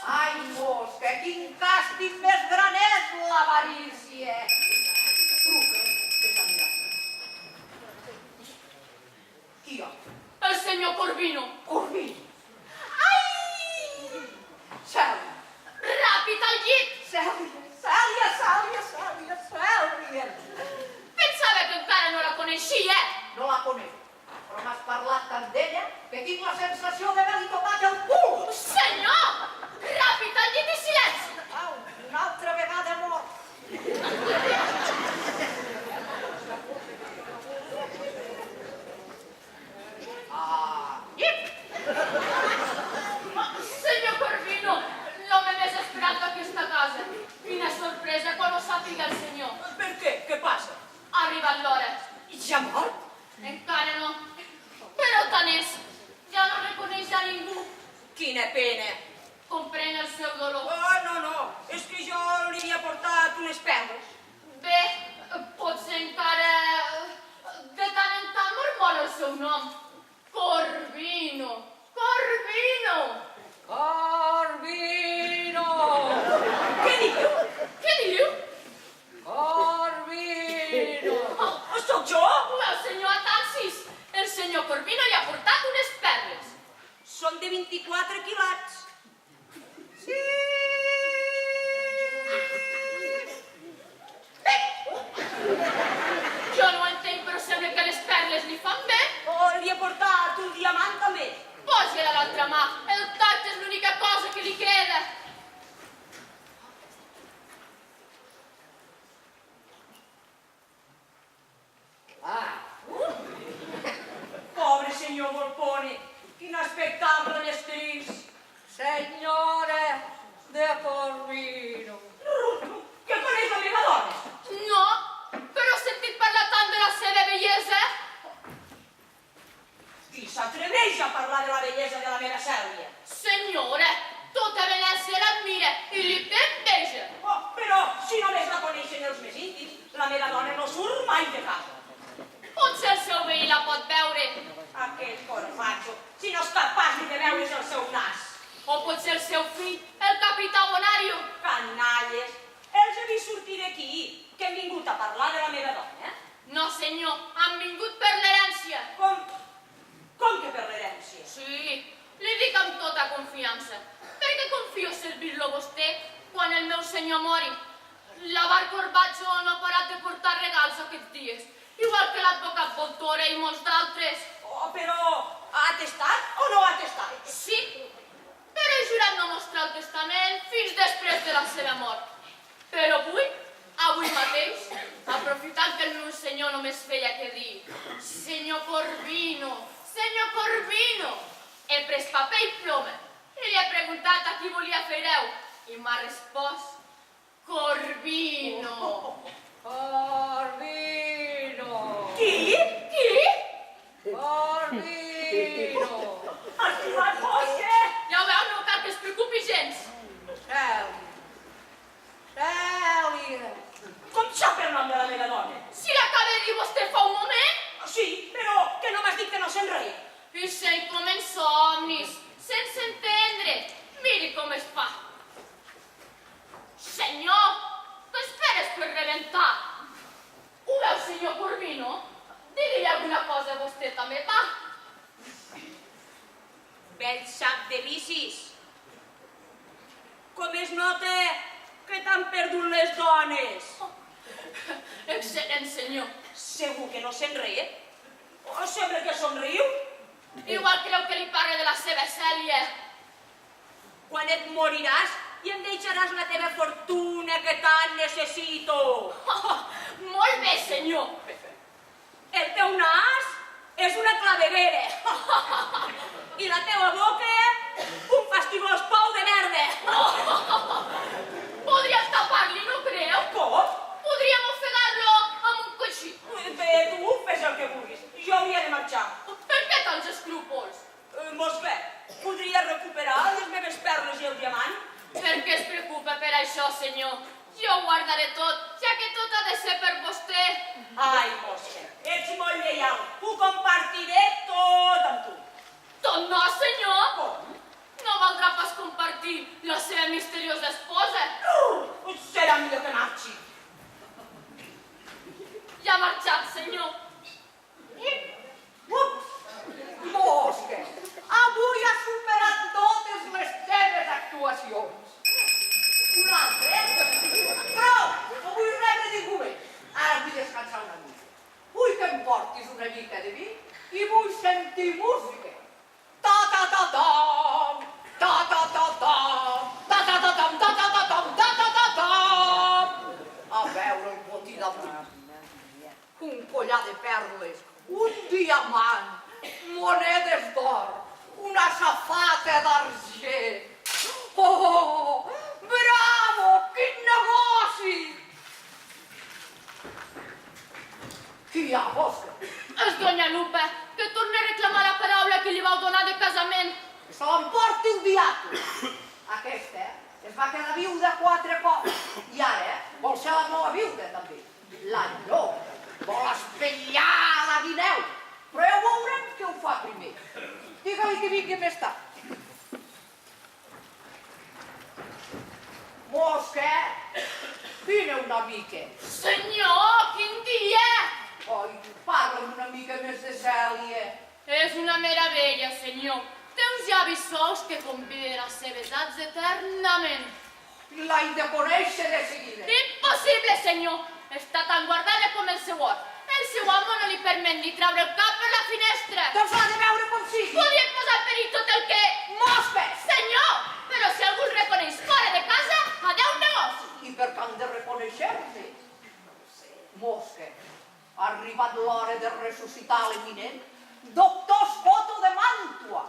Ai, mosca, quin càstig més gran és l'avarícia. Truca, que s'ha mirat. Qui ho? El senyor Corvino. Corvino. Ai! Cèlia. Ràpid al llit. Cèlia. Pensava que encara no la coneixia. No la conec, però m'has parlat tant d'ella que tinc la sensació d'haver-li tocat el cul. Senyor! Ràpid al llit i silenci. Au, una altra vegada mort. Senyor Corvino, l'home més esperat d'aquesta casa. Quina sorpresa quan ho sàpiga el senyor. Per què? Què passa? Ha arribat l'hora. I ja mort? Encara no. Però tant és. Ja no reconeix a ningú. Quina pena. Comprèn el seu dolor. Oh, no. És que jo li havia portat unes perles. Bé, potser encara de tant en tant mormola el seu nom. Corvino. Corvino. Corvino! Què diu? Què diu? Corvino! Sóc jo? El senyor Atansis. El senyor Corvino li ha portat unes perles. Són de 24 quilats. Sí! Jo no ho entenc, però sembla que les perles li fan bé. Oh, li he portat un diamant també. Posi-la a l'altra mà. El tacte és l'única cosa que li queda. Pobre senyor Volpone, quin espectacle més trist. Senyora de Corvino. Que coneix la meva dona? No, però he sentit parlar tant de la seva bellesa. Qui s'atreveix a parlar de la bellesa de la meva Cèlia? Senyora, tota Venècia l'admira i li té enveja. Oh, però si només la coneixen els més íntims, la meva dona no surt mai de casa. Potser el seu veí la pot veure. Aquell corfatxo, si no és capaç ni de veure's el seu nas. O potser el seu fill, el capità Bonario. Canalles, els he vist sortir d'aquí, que han vingut a parlar de la meva dona, No, senyor, han vingut per l'herència. Com que per l'herència? Sí, li dic amb tota confiança, perquè confio servir-lo a vostè quan el meu senyor mori. L'avar Corbacho no ha parat de portar regals aquests dies, igual que l'advocat Voltore i molts d'altres. Oh, però ha atestat o no ha atestat? Sí, però he jurat no mostrar el testament fins després de la seva mort. Però avui mateix, aprofitant que el meu senyor només feia que dir «Senyor Corvino, senyor Corvino», he pres paper i ploma i li he preguntat a qui volia fer hereu i m'ha respost «Corvino». Corvino! Qui? Corvino! Estimat José! Ja ho veu, no cal que es preocupi gens. Cèlia! Com sap el nom de la meva dona? Si l'acaba de dir vostè fa un moment. Sí, però que no m'has dit que no se'n reia. I sei com en somnis, sense entendre. Miri com es fa. Senyor, què esperes per rebentar? Ho veu, senyor Corvino? Digui-li alguna cosa a vostè també, va. Vell sac de vicis. Com es nota que t'han perdut les dones? Excel·lent, senyor. Segur que no se'n reia? O sembla que somriu? Igual creu que li parle de la seva Cèlia. Quan et moriràs i em deixaràs la teva fortuna que tant necessito. Molt bé, senyor. El teu nas és una claveguera. I la teua boca, un fastigós pou de merda. Podríem tapar-li, no creu? Com? Podríem ofegar-lo amb un coixí. Bé, tu fes el que vulguis. Jo hauria de marxar. Per què tants escrúpols? Mosca, podria recuperar les meves perles i el diamant? Per què es preocupa per això, senyor? Jo ho guardaré tot, ja que tot ha de ser per vostè. Ai, Mosca, ets molt lleial. Ho compartiré tot amb tu. Tot no, senyor. Com? No valdrà pas compartir la seva misteriosa esposa? Serà millor que marxi. Ja ha marxat, senyor. Mosca, avui has superat totes les teves actuacions. Un altre, Prou! No vull rebre ningú més. Ara vull descansar una mica. Vull que em portis una mica de vi i vull sentir música. Ta-ta-ta-tam, ta-ta-ta-tam, ta-ta-ta-tam, ta-ta-ta-tam, ta-ta-ta-tam. A veure el botí d'avui. Un collar de perles, un diamant, monedes d'or, una safata d'argent. Oh, bravo, quin negoci! Qui hi ha, Mosca? És doña Lupe, que torna a reclamar la paraula que li vau donar de casament. Que se l'emporti el diable. Aquesta, es va quedar viuda 4 cops. I ara, vol ser la nova viuda, també. La llop. Vol espatllar la guineu. Però ja veurem què ho fa primer. Digue-li que vingui més tard. Mosca, vine una mica. Senyor, quin dia! Ai, parla'm una mica més de Cèlia. És una meravella, senyor. Té uns llavis sols que conviden a ser besats eternament. L'haig de conèixer de seguida. Impossible, senyor. Està tan guardada com el seu or. El seu amo no li permet ni treure el cap per la finestra. Doncs l'ha de veure com sigui. Podien posar en perill tot el que... Mosca! Senyor, però si algú el reconeix fora de casa, adeu negoci. I per què han de reconèixer-se? Mosca, ha arribat l'hora de ressuscitar l'eminent doctor Escoto de Màntua.